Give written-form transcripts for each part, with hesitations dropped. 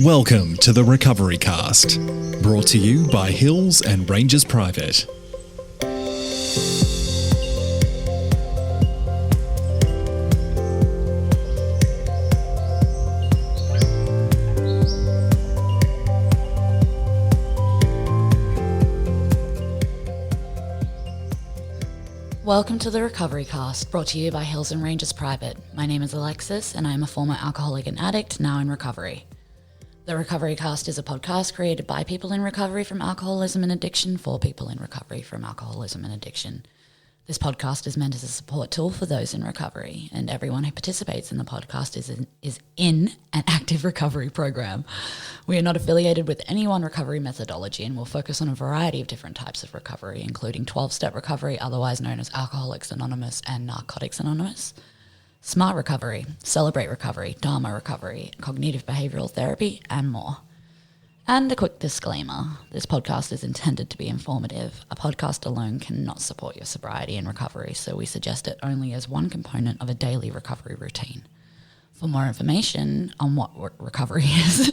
Welcome to the Recovery Cast, brought to you by Hills and Rangers Private. Welcome to the Recovery Cast, brought to you by Hills and Rangers Private. My name is Alexis, and I am a former alcoholic and addict, now in recovery. The Recovery Cast is a podcast created by people in recovery from alcoholism and addiction for people in recovery from alcoholism and addiction. This podcast is meant as a support tool for those in recovery, and everyone who participates in the podcast is in an active recovery program. We are not affiliated with any one recovery methodology and will focus on a variety of different types of recovery, including 12-step recovery, otherwise known as Alcoholics Anonymous and Narcotics Anonymous, Smart Recovery, Celebrate Recovery, Dharma Recovery, Cognitive Behavioral Therapy, and more. And a quick disclaimer, this podcast is intended to be informative. A podcast alone cannot support your sobriety and recovery, so we suggest it only as one component of a daily recovery routine. For more information on what recovery is,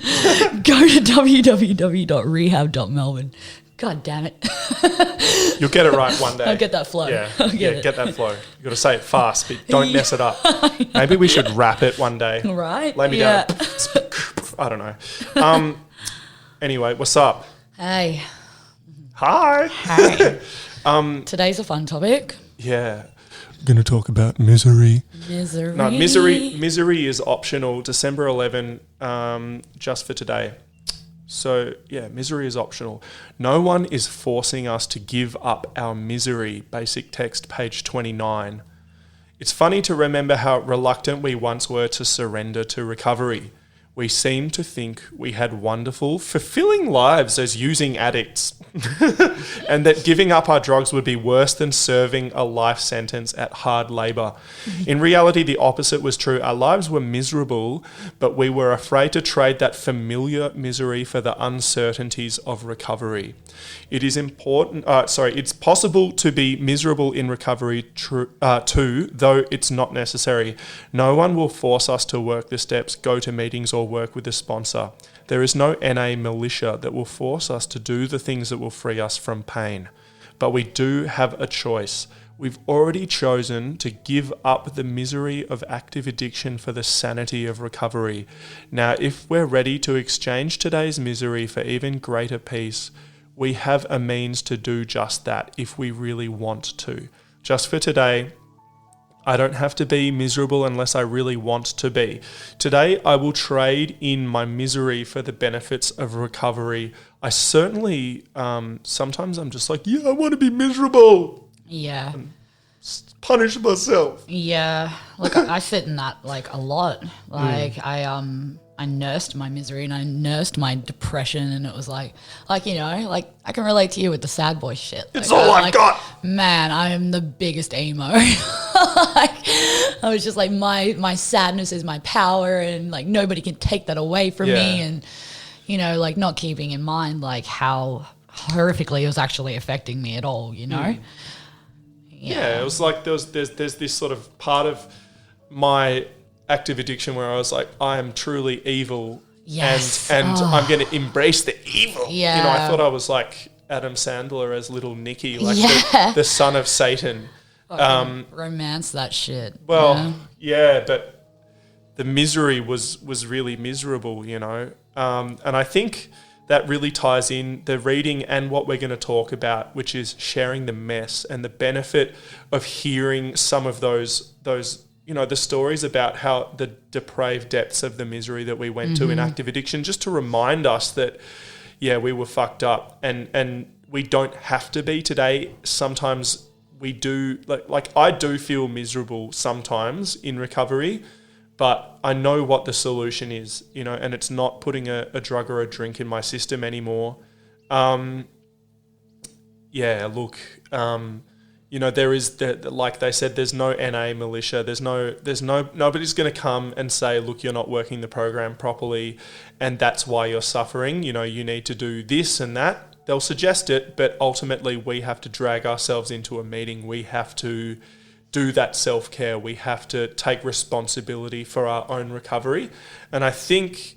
go to www.rehab.melbourne. God damn it. You'll get it right one day. I'll get that flow. Yeah, get that flow. You've got to say it fast, but don't mess it up. Maybe we should rap it one day. Right? Lay me down. I don't know. Anyway, what's up? Hey. Hi. Hey. Today's a fun topic. Yeah. We're going to talk about misery. Misery. No, misery is optional. December 11, just for today. So, yeah, misery is optional. No one is forcing us to give up our misery. Basic text, page 29. It's funny to remember how reluctant we once were to surrender to recovery. We seemed to think we had wonderful, fulfilling lives as using addicts, and that giving up our drugs would be worse than serving a life sentence at hard labour. In reality, the opposite was true. Our lives were miserable, but we were afraid to trade that familiar misery for the uncertainties of recovery. It is it's possible to be miserable in recovery too, though it's not necessary. No one will force us to work the steps, go to meetings, or work with a sponsor. There is no NA militia that will force us to do the things that will free us from pain. But we do have a choice. We've already chosen to give up the misery of active addiction for the sanity of recovery. Now, if we're ready to exchange today's misery for even greater peace, we have a means to do just that if we really want to. Just for today, I don't have to be miserable unless I really want to be. Today, I will trade in my misery for the benefits of recovery. I certainly, sometimes I'm just like, I want to be miserable. Yeah. And punish myself. Yeah. Look, I sit in that like a lot. Like I nursed my misery and I nursed my depression, and it was like I can relate to you with the sad boy shit. It's all I've got. Man, I am the biggest emo. I was just like, my sadness is my power, and like nobody can take that away from me. And like not keeping in mind like how horrifically it was actually affecting me at all. Yeah, it was like there's this sort of part of my active addiction where I was like, I am truly evil. Yes. And I'm going to embrace the evil. Yeah. I thought I was like Adam Sandler as little Nicky, like the son of Satan. Romance that shit. Well, but the misery was really miserable, and I think that really ties in the reading and what we're going to talk about, which is sharing the mess and the benefit of hearing some of those the stories about how the depraved depths of the misery that we went to in active addiction, just to remind us that, we were fucked up and we don't have to be today. Sometimes we do, like I do feel miserable sometimes in recovery, but I know what the solution is, and it's not putting a drug or a drink in my system anymore. There is like they said, there's no NA militia. Nobody's going to come and say, look, you're not working the program properly, and that's why you're suffering. You need to do this and that. They'll suggest it, but ultimately we have to drag ourselves into a meeting. We have to do that self-care. We have to take responsibility for our own recovery. And I think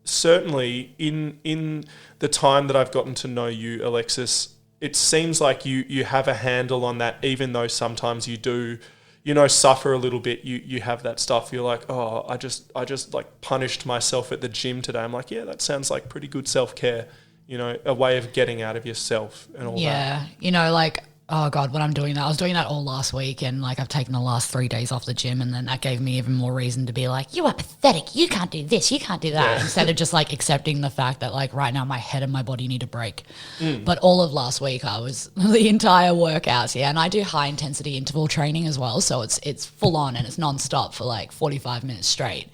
certainly in the time that I've gotten to know you, Alexis, it seems like you have a handle on that, even though sometimes you do, suffer a little bit. You have that stuff. You're like, oh, I just like punished myself at the gym today. I'm like, yeah, that sounds like pretty good self-care, a way of getting out of yourself and all that. Yeah, like, oh God, when I'm doing that, I was doing that all last week, and like I've taken the last 3 days off the gym, and then that gave me even more reason to be like, you are pathetic, you can't do this, you can't do that, instead of just like accepting the fact that like right now my head and my body need a break. But all of last week I was the entire workouts, and I do high intensity interval training as well, so it's full on and it's non-stop for like 45 minutes straight.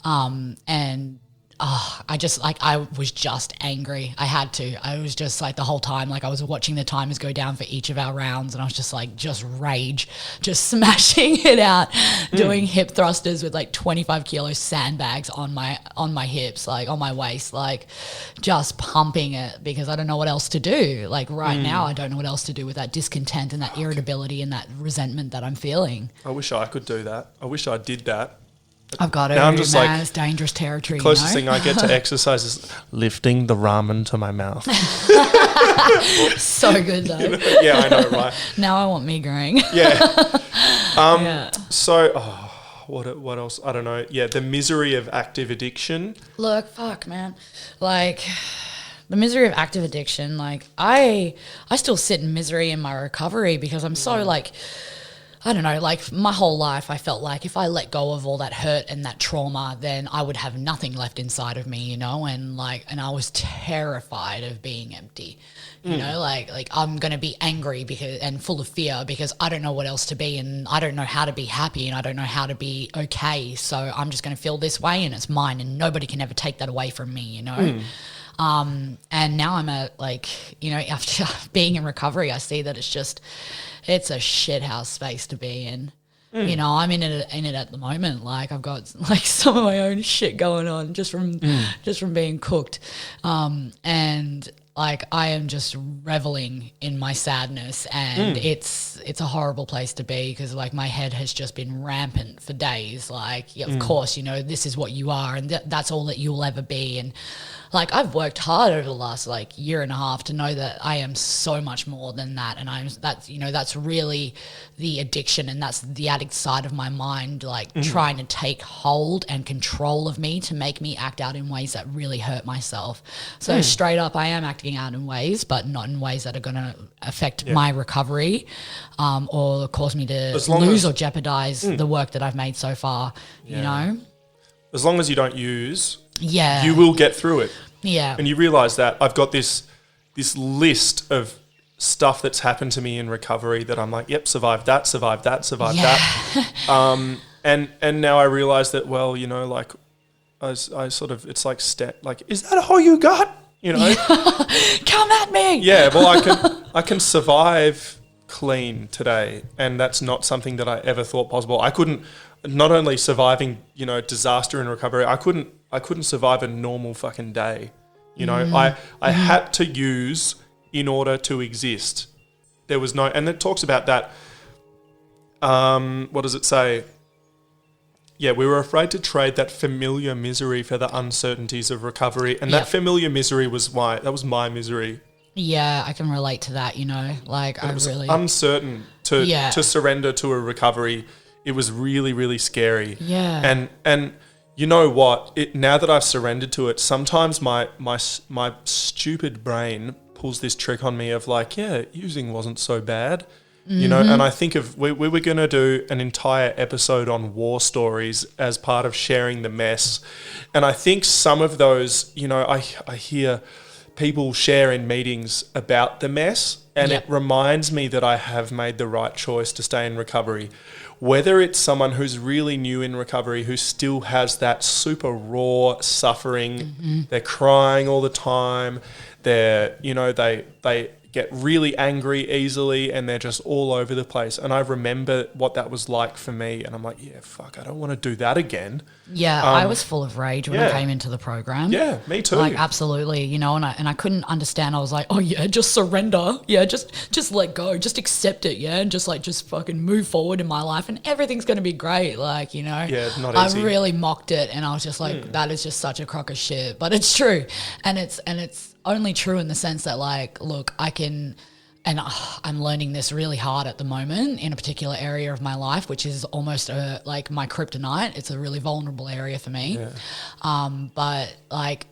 And I was just angry. I had to. I was just like the whole time, like I was watching the timers go down for each of our rounds, and I was just like, just rage, just smashing it out, doing hip thrusters with like 25 kilo sandbags on my hips, like on my waist, like just pumping it because I don't know what else to do. Like right now, I don't know what else to do with that discontent and that irritability and that resentment that I'm feeling. I wish I could do that. I wish I did that. I've got it. Now I'm just like, it's dangerous territory. The closest thing I get to exercise is lifting the ramen to my mouth. So good though. Yeah, I know, right? Now I want migraine. Yeah. So, what else? I don't know. Yeah, the misery of active addiction. Look, fuck, man. Like, the misery of active addiction. Like, I still sit in misery in my recovery because I'm so like, I don't know, like my whole life I felt like if I let go of all that hurt and that trauma, then I would have nothing left inside of me, and I was terrified of being empty. Like I'm going to be angry and full of fear because I don't know what else to be, and I don't know how to be happy, and I don't know how to be okay. So I'm just going to feel this way, and it's mine, and nobody can ever take that away from me, And now I'm after being in recovery, I see that it's a shithouse space to be in. I'm in it at the moment. Like I've got like some of my own shit going on just from being cooked. And like I am just reveling in my sadness, and it's a horrible place to be because like my head has just been rampant for days. Like, of course, this is what you are, and that's all that you'll ever be. And like I've worked hard over the last like year and a half to know that I am so much more than that, and that's really the addiction, and that's the addict side of my mind, like trying to take hold and control of me to make me act out in ways that really hurt myself. So straight up, I am acting out in ways, but not in ways that are going to affect my recovery, or cause me to lose or jeopardize the work that I've made so far. As long as you don't use. Yeah. You will get through it. Yeah. And you realise that I've got this list of stuff that's happened to me in recovery that I'm like, yep, survived that. And now I realise that, well, like I sort of, it's like, is that all you got? Come at me. Yeah, well, I can survive clean today, and that's not something that I ever thought possible. I couldn't, not only surviving, disaster and recovery, I couldn't survive a normal fucking day. I had to use in order to exist. There was no, and it talks about that. What does it say? Yeah, we were afraid to trade that familiar misery for the uncertainties of recovery, and that familiar misery was my misery. Yeah, I can relate to that. Like and I it was really uncertain to surrender to a recovery. It was really, really scary. Yeah, and you know what? Now that I've surrendered to it, sometimes my stupid brain pulls this trick on me of like, yeah, using wasn't so bad. And I think we were going to do an entire episode on war stories as part of sharing the mess. And I think some of those, I hear people share in meetings about the mess, and it reminds me that I have made the right choice to stay in recovery. Whether it's someone who's really new in recovery, who still has that super raw suffering, they're crying all the time, they get really angry easily, and they're just all over the place. And I remember what that was like for me, and I'm like, yeah, fuck, I don't want to do that again. Yeah, I was full of rage when I came into the program. Yeah, me too. Like, absolutely, you know, and I couldn't understand. I was like, oh yeah, just surrender. Yeah, just let go. Just accept it, yeah, and just fucking move forward in my life and everything's going to be great. Like, you know. Yeah, not I easy. really mocked it, and I was just like, that is just such a crock of shit. But it's true. And it's only true in the sense that, like, look, I can, and I'm learning this really hard at the moment in a particular area of my life, which is almost like my kryptonite. It's a really vulnerable area for me. Yeah. But like,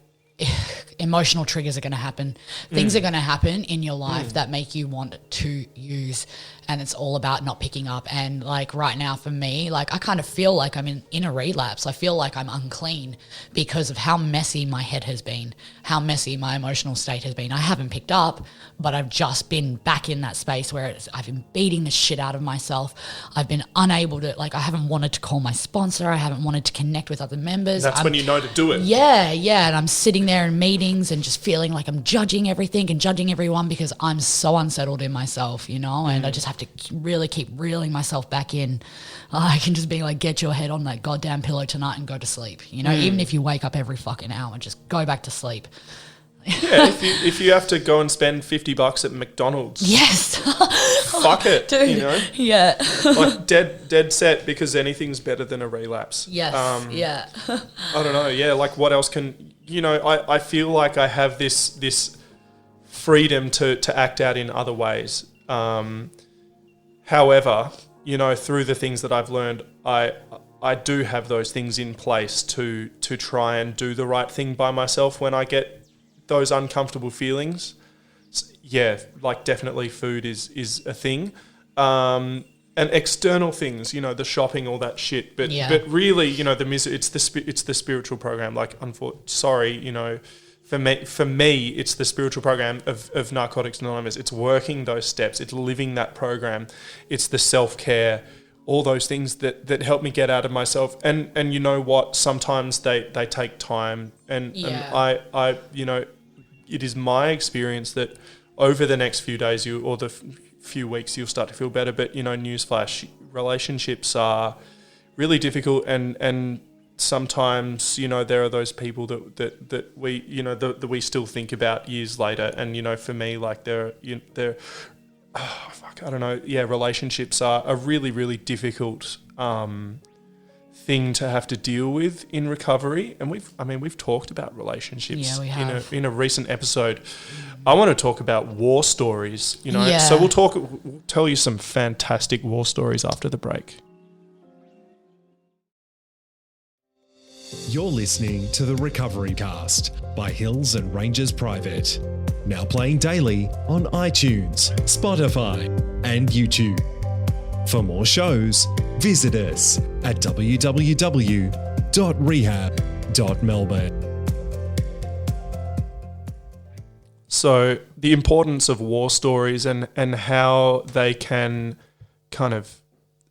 emotional triggers are going to happen. Things are going to happen in your life that make you want to use, and it's all about not picking up. And like right now for me, like I kind of feel like I'm in a relapse. I feel like I'm unclean because of how messy my head has been, how messy my emotional state has been. I haven't picked up, but I've just been back in that space where I've been beating the shit out of myself. I've been unable to, like, I haven't wanted to call my sponsor. I haven't wanted to connect with other members. That's when you know to do it. Yeah. And I'm sitting there in meetings and just feeling like I'm judging everything and judging everyone because I'm so unsettled in myself, you know, and I just have to really keep reeling myself back in. I can just be like, get your head on that goddamn pillow tonight and go to sleep. You know, even if you wake up every fucking hour, just go back to sleep. Yeah, if you have to go and spend $50 at McDonald's. Yes. Fuck it, dude. you know? Yeah. Like dead set, because anything's better than a relapse. Yes. Yeah. I don't know. Yeah, like what else can, you know, I feel like I have this freedom to act out in other ways. However, you know, through the things that I've learned, I do have those things in place to try and do the right thing by myself when I get those uncomfortable feelings. Yeah, like definitely food is a thing. And external things, you know, the shopping, all that shit. But really, you know, it's the spiritual program. Like, sorry, you know, for me, it's the spiritual program of Narcotics Anonymous. It's working those steps. It's living that program. It's the self-care, all those things that help me get out of myself. And you know what? Sometimes they take time. And I you know, it is my experience that over the next few days or the few weeks you'll start to feel better. But, you know, newsflash, relationships are really difficult, and sometimes, you know, there are those people that we, you know, that we still think about years later. And, you know, for me, like I don't know. Yeah, relationships are a really, really difficult thing to have to deal with in recovery. And we've talked about relationships in a recent episode. I want to talk about war stories, you know. So we'll tell you some fantastic war stories after the break. You're listening to the Recovery Cast by Hills and Rangers Private. Now playing daily on iTunes, Spotify, and YouTube. For more shows, visit us at www.rehab.melbourne. So the importance of war stories and how they can kind of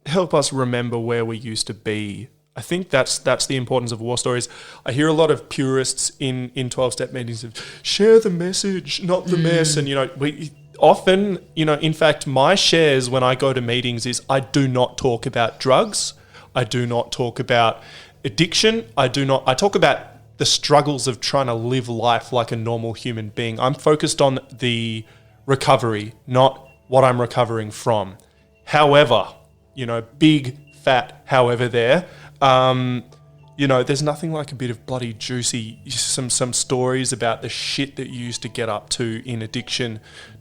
help us remember where we used to be. I think that's the importance of war stories. I hear a lot of purists in 12-step meetings of share the message, not the mess. And, you know, we often, you know, in fact, my shares when I go to meetings is I do not talk about drugs. I do not talk about addiction. I talk about the struggles of trying to live life like a normal human being. I'm focused on the recovery, not what I'm recovering from. However, you know, big, fat however there. You know, there's nothing like a bit of bloody juicy, some stories about the shit that you used to get up to in addiction,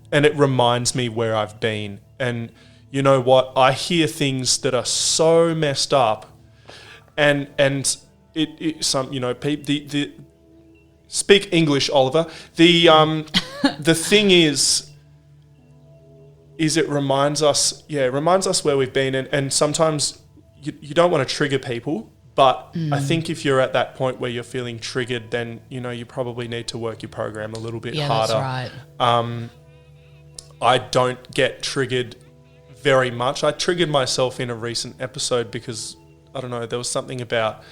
and it reminds me where I've been. And you know what? I hear things that are so messed up, and it some, you know, the speak English, Oliver. The thing is it reminds us where we've been, and sometimes you don't want to trigger people, but I think if you're at that point where you're feeling triggered, then, you know, you probably need to work your program a little bit harder. That's right. I don't get triggered very much. I triggered myself in a recent episode because, I don't know, there was something about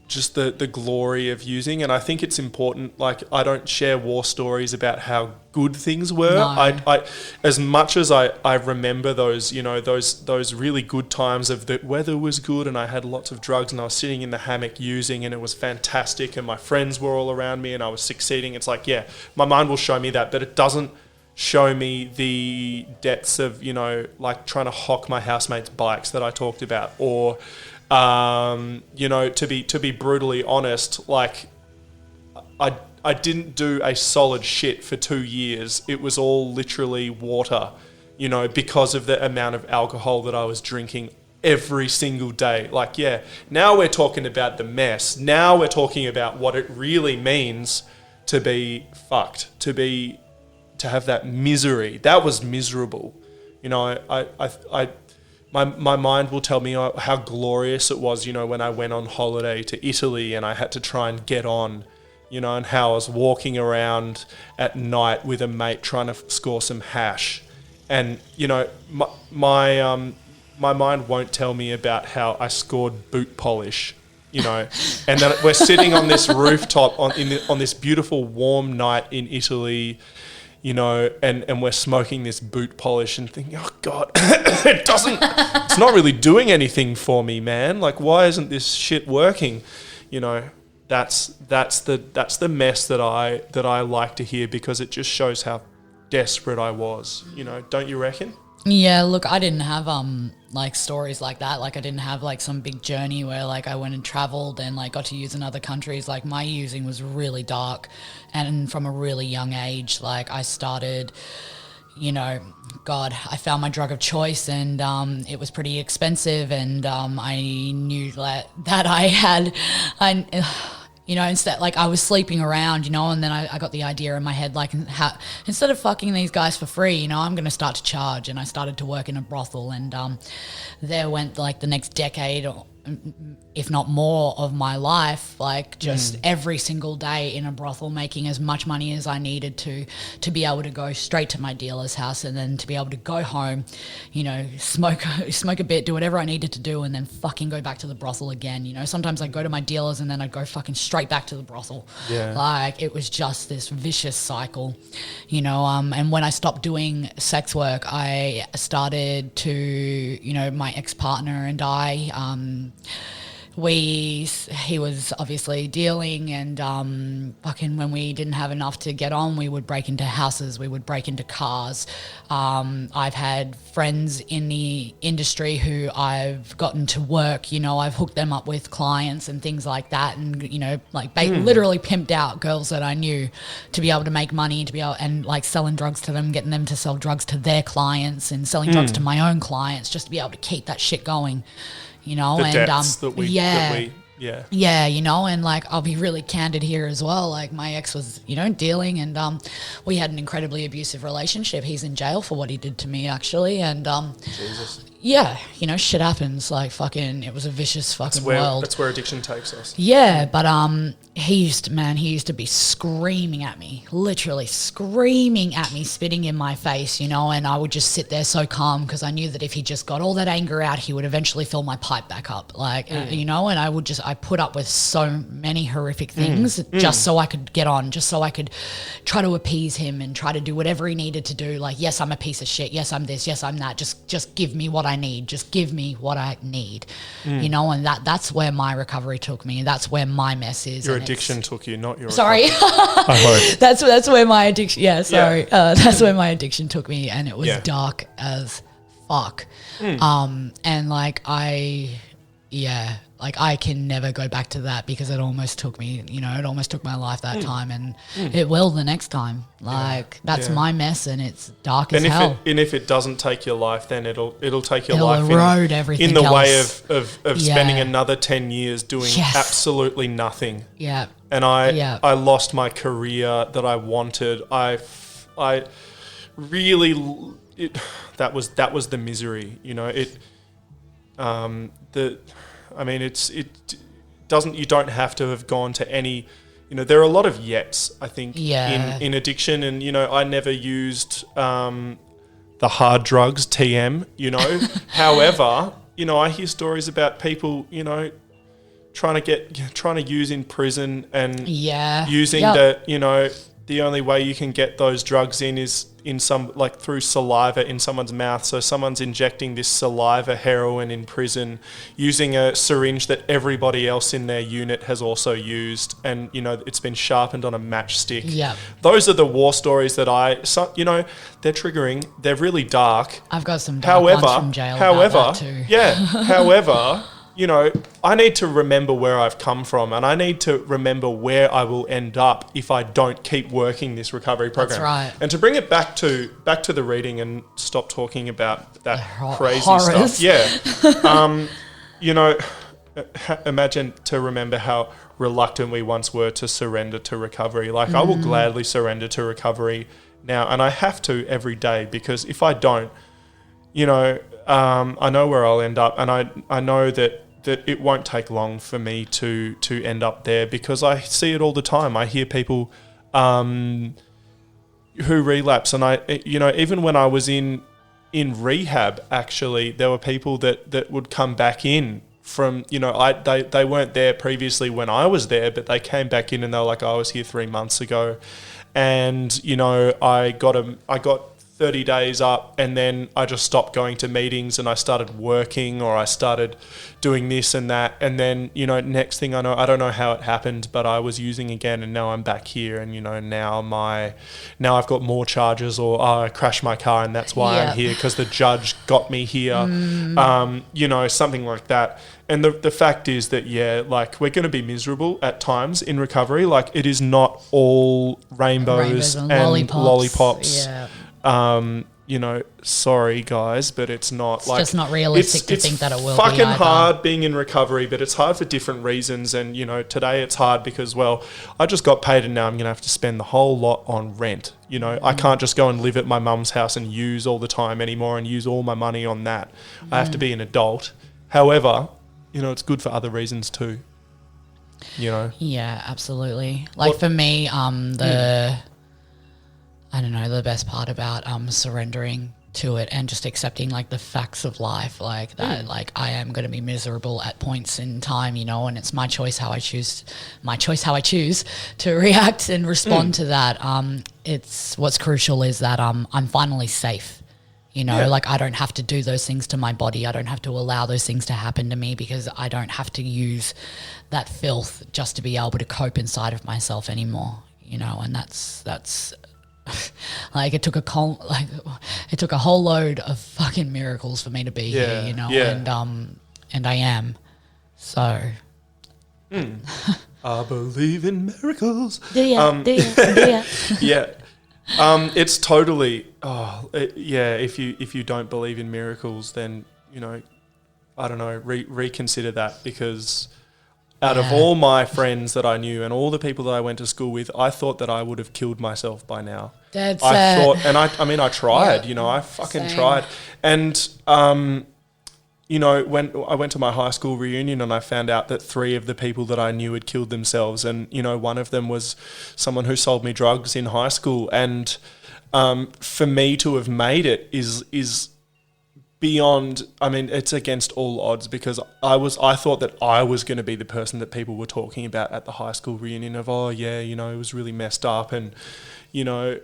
just the glory of using. And I think it's important, like, I don't share war stories about how good things were. No. I as much as I remember those, you know, those really good times of the weather was good and I had lots of drugs and I was sitting in the hammock using and it was fantastic and my friends were all around me and I was succeeding. It's like, yeah, my mind will show me that, but it doesn't show me the depths of, you know, like trying to hock my housemates' bikes that I talked about, or you know, to be brutally honest, like I didn't do a solid shit for 2 years. It was all literally water, you know, because of the amount of alcohol that I was drinking every single day. Like, yeah, now we're talking about the mess. Now we're talking about what it really means to be fucked, to have that misery. That was miserable. You know, my mind will tell me how glorious it was, you know, when I went on holiday to Italy and I had to try and get on, you know, and how I was walking around at night with a mate trying to score some hash. And, you know, my mind won't tell me about how I scored boot polish, you know, and then we're sitting on this rooftop on this beautiful warm night in Italy, you know, and we're smoking this boot polish and thinking, oh God, it's not really doing anything for me, man. Like, why isn't this shit working? You know, that's the mess that I like to hear, because it just shows how desperate I was, you know, don't you reckon? Yeah, look, I didn't have like stories like that. Like, I didn't have like some big journey where like I went and traveled and like got to use in other countries. Like, my using was really dark, and from a really young age, like I started, you know, God, I found my drug of choice, and it was pretty expensive, and I knew that you know, instead, like, I was sleeping around, you know, and then I got the idea in my head, like, instead of fucking these guys for free, you know, I'm going to start to charge. And I started to work in a brothel, and there went, like, the next decade, or if not more, of my life, like, just every single day in a brothel, making as much money as I needed to be able to go straight to my dealer's house, and then to be able to go home, you know, smoke a bit, do whatever I needed to do, and then fucking go back to the brothel again. You know, sometimes I'd go to my dealer's and then I'd go fucking straight back to the brothel. Yeah. Like, it was just this vicious cycle, you know. And when I stopped doing sex work, I started to, you know, my ex-partner and I, he was obviously dealing, and fucking when we didn't have enough to get on, we would break into houses, we would break into cars. I've had friends in the industry who I've gotten to work, you know, I've hooked them up with clients and things like that, and, you know, like literally pimped out girls that I knew to be able to make money, to be able, and like selling drugs to them, getting them to sell drugs to their clients, and selling drugs to my own clients, just to be able to keep that shit going. You know, the depths that we, yeah, you know, and like, I'll be really candid here as well. Like, my ex was, you know, dealing, and we had an incredibly abusive relationship. He's in jail for what he did to me, actually, and Jesus. Yeah, you know, shit happens. Like, fucking, it was a vicious fucking world. That's where addiction takes us. Yeah, but he used to be screaming at me, literally screaming at me, spitting in my face, you know, and I would just sit there so calm, because I knew that if he just got all that anger out, he would eventually fill my pipe back up, like, you know, and I put up with so many horrific things just so I could get on, just so I could try to appease him and try to do whatever he needed to do. Like, yes, I'm a piece of shit. Yes, I'm this. Yes, I'm that. Just give me what I need. Just give me what I need, you know, and that's where my recovery took me. That's where my mess is. Your addiction took you, not your sorry. I hope. That's where my addiction. Yeah, sorry. Yeah. That's where my addiction took me, and it was dark as fuck. And like I can never go back to that, because it almost took me, you know, it almost took my life that time, and it will the next time. Like, that's my mess, and it's dark as hell. And if it doesn't take your life, then it'll take your it'll life erode everything in the else. way of spending another 10 years doing absolutely nothing. Yeah. And I lost my career that I wanted. I really, that was the misery, you know. You don't have to have gone to any, you know, there are a lot of yets, I think, in addiction. And, you know, I never used the hard drugs, TM, you know. However, you know, I hear stories about people, you know, trying to use in prison and using Yep. that, you know, the only way you can get those drugs in is in some, like, through saliva in someone's mouth. So someone's injecting this saliva heroin in prison using a syringe that everybody else in their unit has also used, and, you know, it's been sharpened on a matchstick. Yep. Those are the war stories that you know, they're triggering. They're really dark. I've got some dark ones from jail about that too. Yeah. However, you know, I need to remember where I've come from, and I need to remember where I will end up if I don't keep working this recovery program. That's right. And to bring it back to the reading and stop talking about that crazy horrors. stuff. Yeah. You know, imagine to remember how reluctant we once were to surrender to recovery. Like, I will gladly surrender to recovery now, and I have to every day, because if I don't, you know, I know where I'll end up, and I know that it won't take long for me to end up there, because I see it all the time. I hear people who relapse, and you know, even when I was in rehab, actually, there were people that would come back in from, you know, they weren't there previously when I was there, but they came back in and they were like, I was here 3 months ago, and, you know, I got 30 days up, and then I just stopped going to meetings and I started working, or I started doing this and that, and then, you know, next thing I know, I don't know how it happened, but I was using again, and now I'm back here, and, you know, now I've got more charges, or I crashed my car and that's why I'm here, because the judge got me here, you know, something like that. And the fact is that, yeah, like, we're going to be miserable at times in recovery. Like, it is not all rainbows and lollipops. Yeah. You know, sorry guys, but it's not. It's just not realistic to think that it will be. It's fucking hard being in recovery, but it's hard for different reasons. And, you know, today it's hard because, well, I just got paid and now I'm going to have to spend the whole lot on rent. You know, I can't just go and live at my mum's house and use all the time anymore and use all my money on that. I have to be an adult. However, you know, it's good for other reasons too. You know? Yeah, absolutely. Like, for me, I don't know, the best part about surrendering to it and just accepting, like, the facts of life, like that, like, I am going to be miserable at points in time, you know, and it's my choice how I choose to react and respond to that. It's what's crucial is that I'm finally safe. You know, like, I don't have to do those things to my body. I don't have to allow those things to happen to me, because I don't have to use that filth just to be able to cope inside of myself anymore, you know, and that's like, it took a whole load of fucking miracles for me to be here, you know, and I am. So I believe in miracles. Do ya? Yeah. It's totally, if you don't believe in miracles, then, you know, I don't know, reconsider that, because out of all my friends that I knew and all the people that I went to school with, I thought that I would have killed myself by now. That's I thought, and I mean, I tried, you know, I fucking tried. And, you know, when I went to my high school reunion and I found out that 3 of the people that I knew had killed themselves, and, you know, one of them was someone who sold me drugs in high school. And for me to have made it is beyond, I mean, it's against all odds, because I thought that I was going to be the person that people were talking about at the high school reunion of, oh yeah, you know, it was really messed up, and, you know,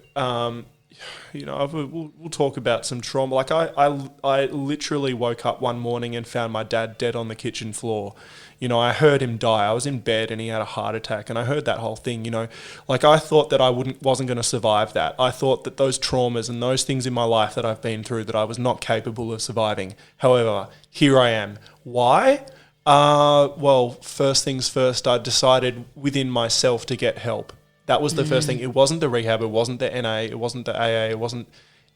we'll talk about some trauma. Like, I literally woke up one morning and found my dad dead on the kitchen floor. You know, I heard him die. I was in bed and he had a heart attack, and I heard that whole thing, you know. Like, I thought that I wasn't going to survive that. I thought that those traumas and those things in my life that I've been through, that I was not capable of surviving. However, here I am. Why? Well, first things first, I decided within myself to get help. That was the first thing. It wasn't the rehab, it wasn't the NA, it wasn't the AA, it wasn't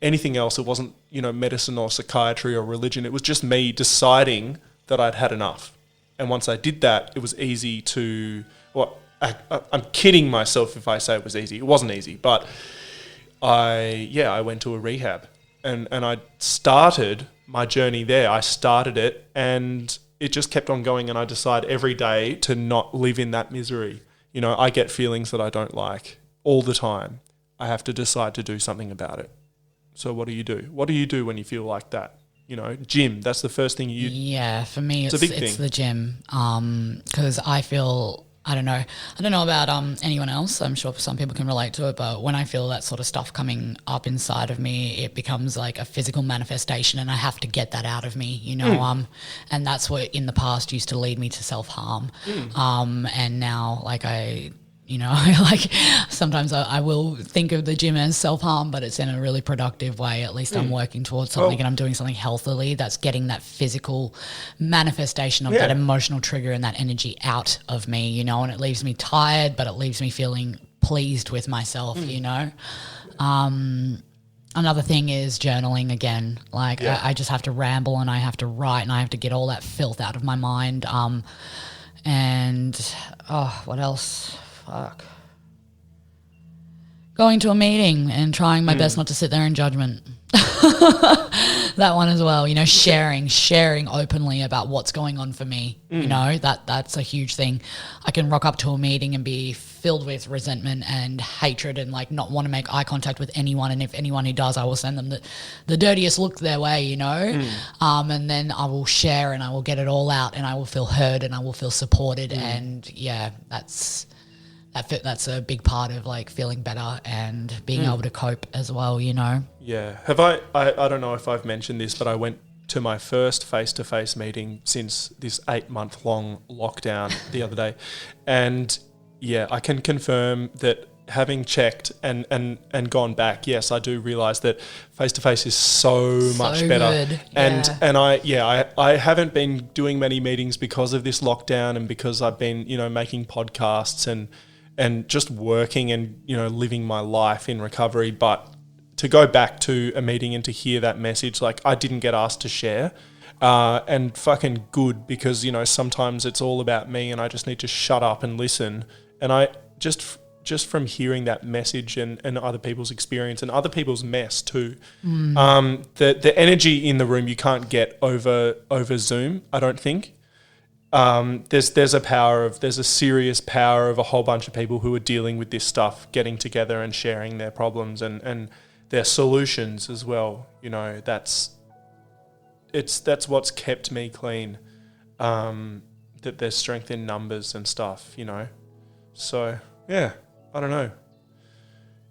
anything else. It wasn't, you know, medicine or psychiatry or religion. It was just me deciding that I'd had enough. And once I did that, it was easy to, well, I'm kidding myself if I say it was easy. It wasn't easy, but I went to a rehab and I started my journey there. I started it and it just kept on going, and I decide every day to not live in that misery. You know, I get feelings that I don't like all the time. I have to decide to do something about it. So what do you do? What do you do when you feel like that? Gym, that's the first thing you... Yeah, for me, It's a big thing. the gym. Because I feel, I don't know about anyone else. I'm sure some people can relate to it, but when I feel that sort of stuff coming up inside of me, it becomes like a physical manifestation, and I have to get that out of me, and that's what in the past used to lead me to self-harm. And now, like, like sometimes I will think of the gym as self-harm, but it's in a really productive way. At least I'm working towards something, and I'm doing something healthily that's getting that physical manifestation of that emotional trigger and that energy out of me, and it leaves me tired, but it leaves me feeling pleased with myself, Another thing is journaling again. Like I just have to ramble, and I have to write, and I have to get all that filth out of my mind. What else? Fuck. Going to a meeting and trying my best not to sit there in judgment. That one as well, sharing openly about what's going on for me. That's a huge thing. I can rock up to a meeting and be filled with resentment and hatred and like not want to make eye contact with anyone. And if anyone who does, I will send them the dirtiest look their way, and then I will share and I will get it all out, and I will feel heard and I will feel supported. And that's a big part of like feeling better and being able to cope as well, Yeah. Have I don't know if I've mentioned this, but I went to my first face-to-face meeting since this 8-month-long lockdown the other day. And yeah, I can confirm that having checked and gone back, yes, I do realise that face-to-face is so much better. Good. And I haven't been doing many meetings because of this lockdown, and because I've been, making podcasts and just working and, living my life in recovery. But to go back to a meeting and to hear that message, like I didn't get asked to share, and fucking good, because, sometimes it's all about me and I just need to shut up and listen. And I just from hearing that message and other people's experience and other people's mess too, the energy in the room you can't get over Zoom, I don't think. There's a serious power of a whole bunch of people who are dealing with this stuff getting together and sharing their problems and their solutions as well. That's what's kept me clean. That there's strength in numbers and stuff. So yeah, I don't know.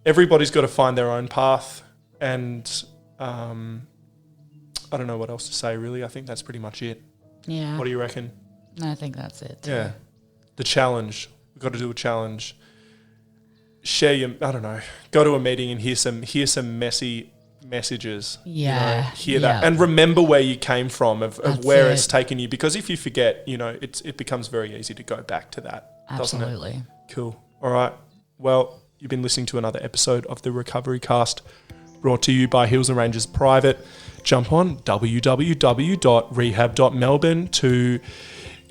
Everybody's got to find their own path, and I don't know what else to say really. I think that's pretty much it. Yeah. What do you reckon? I think that's it. Yeah. The challenge. We've got to do a challenge. Share your, I don't know, go to a meeting and hear some messy messages. Yeah. Hear that. And remember where you came from, of where it's taken you. Because if you forget, it becomes very easy to go back to that. Absolutely. Doesn't it? Cool. All right. Well, you've been listening to another episode of the Recovery Cast, brought to you by Hills and Rangers Private. Jump on www.rehab.melbourne to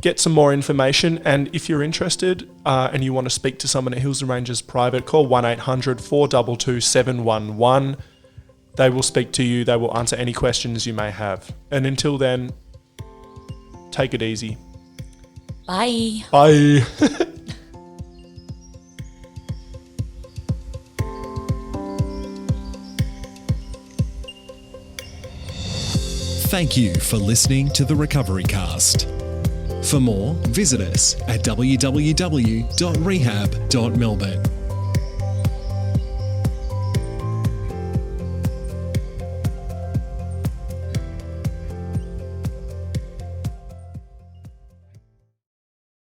get some more information. And if you're interested and you want to speak to someone at Hills and Rangers Private, call 1-800-422-711. They will speak to you. They will answer any questions you may have. And until then, take it easy. Bye. Bye. Thank you for listening to the Recovery Cast. For more, visit us at www.rehab.melbourne.